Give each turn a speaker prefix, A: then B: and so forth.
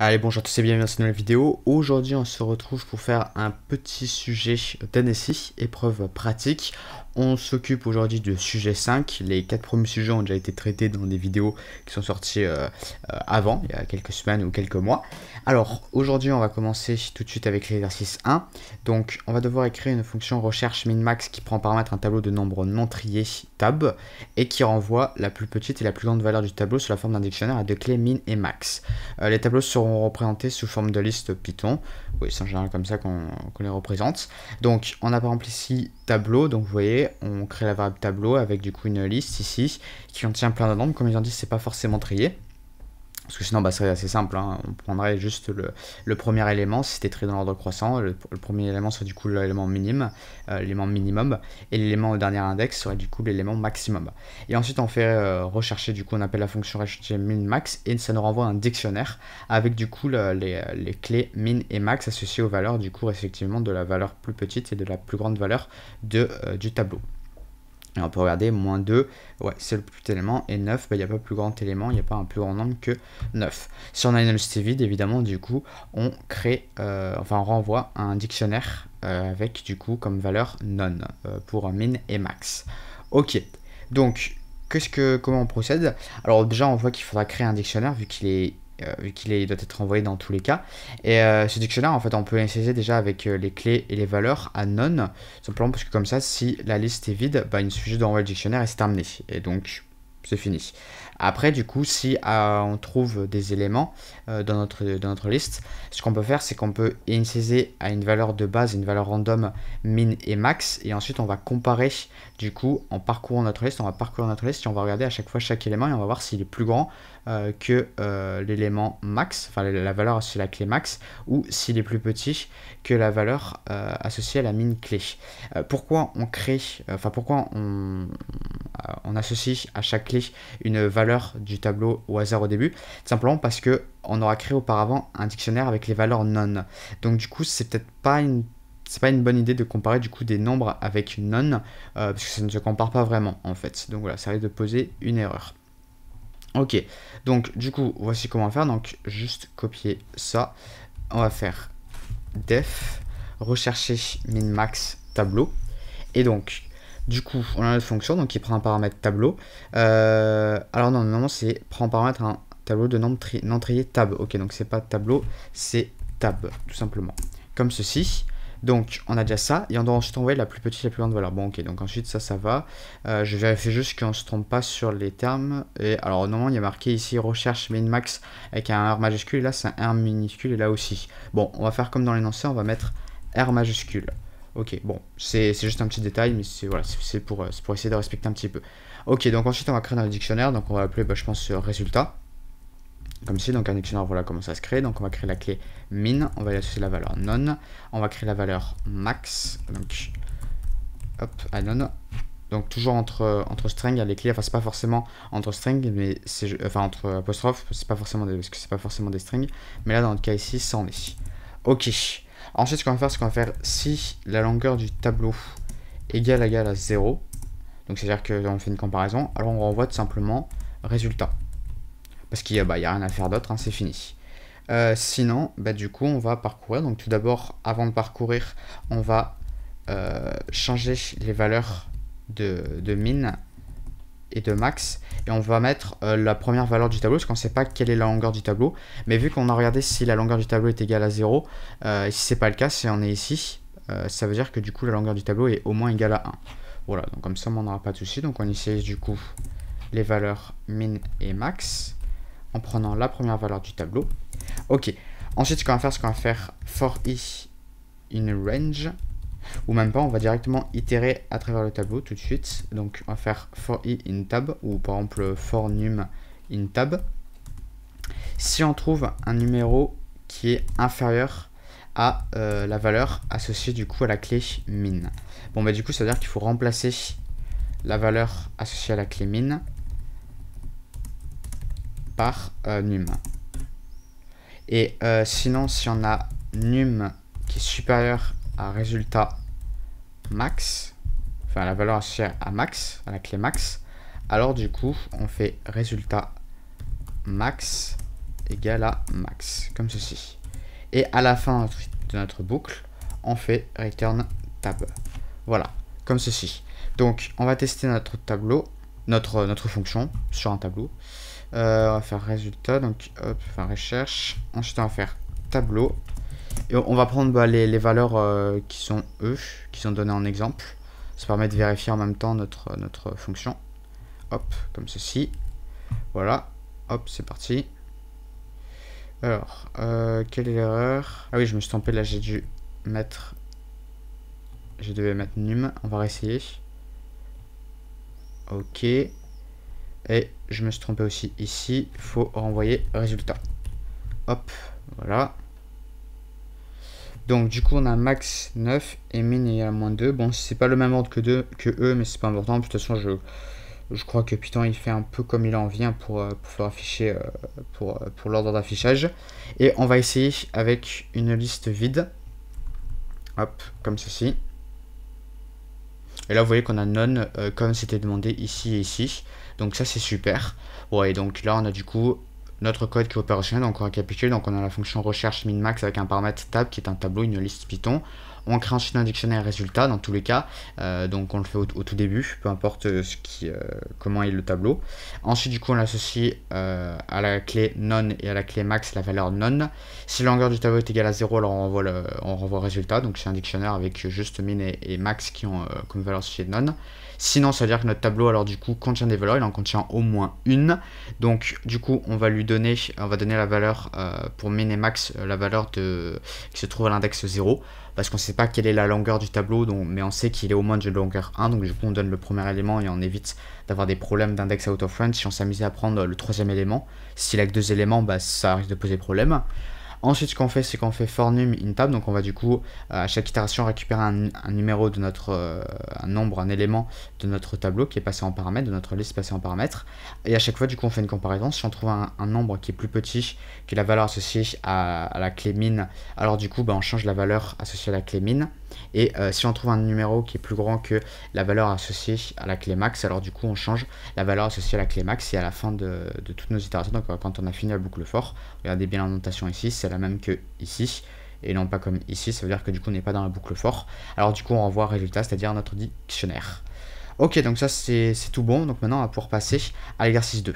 A: Allez, bonjour à tous et bienvenue dans cette nouvelle vidéo. Aujourd'hui, on se retrouve pour faire un petit sujet d'NSI, épreuve pratique. On s'occupe aujourd'hui du sujet 5. Les 4 premiers sujets ont déjà été traités dans des vidéos qui sont sorties avant, il y a quelques semaines ou quelques mois. Alors, aujourd'hui, on va commencer tout de suite avec l'exercice 1. Donc, on va devoir écrire une fonction recherche min-max qui prend en paramètre un tableau de nombres non triés tab et qui renvoie la plus petite et la plus grande valeur du tableau sous la forme d'un dictionnaire à deux clés min et max. Les tableaux seront représentés sous forme de liste Python. Oui, c'est en général comme ça qu'on les représente. Donc, on a par exemple ici tableau. Donc, vous voyez, on crée la variable tableau avec du coup une liste ici qui contient plein de nombres. Comme ils ont dit, c'est pas forcément trié. Parce que sinon, ça serait assez simple, hein. On prendrait juste le premier élément, si c'était trié dans l'ordre croissant. Le premier élément serait du coup l'élément minime, l'élément minimum, et l'élément au dernier index serait du coup l'élément maximum. Et ensuite, on fait rechercher, du coup, on appelle la fonction rechercher min max, et ça nous renvoie un dictionnaire avec du coup les clés min et max associées aux valeurs, du coup, respectivement, de la valeur plus petite et de la plus grande valeur du tableau. Et on peut regarder, moins 2, ouais, c'est le plus petit élément, et 9, il n'y a pas plus grand élément, il n'y a pas un plus grand nombre que 9. Si on a une liste vide, évidemment, du coup, on crée, on renvoie un dictionnaire avec, du coup, comme valeur none pour min et max. Ok, donc, comment on procède? Alors déjà, on voit qu'il faudra créer un dictionnaire vu qu'il doit être envoyé dans tous les cas. Et ce dictionnaire, en fait, on peut l'initialiser déjà avec les clés et les valeurs à none, simplement parce que comme ça, si la liste est vide, bah, il suffit juste d'envoyer le dictionnaire et c'est terminé. Et donc, c'est fini. Après, du coup, si on trouve des éléments dans notre liste, ce qu'on peut faire, c'est qu'on peut initialiser à une valeur de base, une valeur random min et max, et ensuite on va comparer, du coup, en parcourant notre liste, on va parcourir notre liste et on va regarder à chaque fois chaque élément et on va voir s'il est plus grand que l'élément max, enfin la valeur associée à la clé max, ou s'il est plus petit que la valeur associée à la min clé. Pourquoi on crée, pourquoi on associe à chaque clé une valeur du tableau au hasard au début? Simplement parce que on aura créé auparavant un dictionnaire avec les valeurs non. Donc du coup, c'est peut-être pas une bonne idée de comparer du coup des nombres avec none, parce que ça ne se compare pas vraiment en fait. Donc voilà, ça risque de poser une erreur. Ok, donc du coup, voici comment faire. Donc juste copier ça. On va faire def, rechercher min-max tableau. Et donc, du coup, on a notre fonction donc qui prend un paramètre tableau. Alors non, normalement c'est prend en paramètre un tableau de nombre non trié tab. Ok, donc c'est pas tableau, c'est tab, tout simplement. Comme ceci. Donc, on a déjà ça, et on doit ensuite envoyer la plus petite et la plus grande valeur. Bon, ok, donc ensuite, ça va. Je vérifie juste qu'on ne se trompe pas sur les termes. Et alors, normalement, il y a marqué ici recherche min-max avec un R majuscule, et là, c'est un R minuscule, et là aussi. Bon, on va faire comme dans l'énoncé, on va mettre R majuscule. Ok, bon, c'est juste un petit détail, mais c'est voilà, pour essayer de respecter un petit peu. Ok, donc ensuite, on va créer dans le dictionnaire, donc on va appeler, je pense, résultat. Comme ci, donc un dictionnaire, voilà comment ça se crée. Donc on va créer la clé min, on va y associer la valeur none, on va créer la valeur max, donc hop, à none. Donc toujours entre string, les clés, enfin c'est pas forcément entre string, mais c'est entre apostrophes, c'est pas forcément parce que c'est pas forcément des strings, mais là dans notre cas ici, ça en est. Ok. Ensuite, ce qu'on va faire, c'est qu'on va faire si la longueur du tableau égale à 0, donc c'est-à-dire qu'on fait une comparaison, alors on renvoie tout simplement résultat. Parce qu'il n'y a rien à faire d'autre, hein, c'est fini. Sinon, du coup, on va parcourir. Donc tout d'abord, avant de parcourir, on va changer les valeurs de min et de max. Et on va mettre la première valeur du tableau, parce qu'on ne sait pas quelle est la longueur du tableau. Mais vu qu'on a regardé si la longueur du tableau est égale à 0, et si c'est pas le cas, si on est ici, ça veut dire que du coup, la longueur du tableau est au moins égale à 1. Voilà, donc comme ça, on n'aura pas de souci. Donc on initialise du coup les valeurs min et max en prenant la première valeur du tableau. Ok. Ensuite, ce qu'on va faire, c'est qu'on va faire for i in range, ou même pas, on va directement itérer à travers le tableau tout de suite. Donc, on va faire for i in tab, ou par exemple for num in tab. Si on trouve un numéro qui est inférieur à la valeur associée du coup à la clé min. Bon, du coup, ça veut dire qu'il faut remplacer la valeur associée à la clé min par num. Et sinon, si on a num qui est supérieur à résultat max, enfin la valeur associée à max, à la clé max, alors du coup, on fait résultat max égale à max, comme ceci. Et à la fin de notre boucle, on fait return tab. Voilà, comme ceci. Donc, on va tester notre tableau, notre fonction sur un tableau. On va faire résultat, donc hop, enfin recherche. Ensuite, on va faire tableau. Et on va prendre les valeurs qui sont qui sont données en exemple. Ça permet de vérifier en même temps notre fonction. Hop, comme ceci. Voilà, hop, c'est parti. Alors, quelle est l'erreur? Ah oui, je me suis trompé, là j'ai dû mettre... Je devais mettre num, on va réessayer. Ok. Et je me suis trompé aussi ici, il faut renvoyer résultat. Hop, voilà. Donc du coup on a max 9 et min égale à moins 2. Bon, c'est pas le même ordre que eux, mais c'est pas important. De toute façon, je crois que Python il fait un peu comme il en vient pour pouvoir afficher pour l'ordre d'affichage. Et on va essayer avec une liste vide. Hop, comme ceci. Et là vous voyez qu'on a none comme c'était demandé ici et ici. Donc ça c'est super. Ouais, donc là on a du coup notre code qui est opérationnel. Donc on récapitule. Donc on a la fonction recherche min-max avec un paramètre tab qui est un tableau, une liste Python. On crée ensuite un dictionnaire résultat dans tous les cas. Donc on le fait au tout début, peu importe comment est le tableau. Ensuite du coup on l'associe à la clé non et à la clé max la valeur non. Si la longueur du tableau est égale à 0, alors on renvoie résultat. Donc c'est un dictionnaire avec juste min et max qui ont comme valeur associée de non. Sinon ça veut dire que notre tableau alors du coup contient des valeurs, il en contient au moins une. Donc du coup on va donner la valeur pour min et max, la valeur qui se trouve à l'index 0. Parce qu'on ne sait pas quelle est la longueur du tableau, mais on sait qu'il est au moins de longueur 1, donc du coup on donne le premier élément et on évite d'avoir des problèmes d'index out of range si on s'amusait à prendre le troisième élément. S'il a que 2 éléments, bah, ça risque de poser problème. Ensuite, ce qu'on fait, c'est qu'on fait for num in tab, donc on va du coup à chaque itération récupérer un numéro de un élément de notre tableau qui est passé en paramètre, de notre liste passée en paramètre. Et à chaque fois, du coup, on fait une comparaison. Si on trouve un nombre qui est plus petit que la valeur associée à la clé min, alors du coup, bah, on change la valeur associée à la clé min. Et si on trouve un numéro qui est plus grand que la valeur associée à la clé max, alors du coup on change la valeur associée à la clé max. Et à la fin de toutes nos itérations, donc quand on a fini la boucle for, regardez bien la notation ici, c'est la même que ici et non pas comme ici, ça veut dire que du coup on n'est pas dans la boucle for. Alors du coup on renvoie résultat, c'est-à-dire notre dictionnaire. Ok, donc ça c'est tout bon, donc maintenant on va pouvoir passer à l'exercice 2.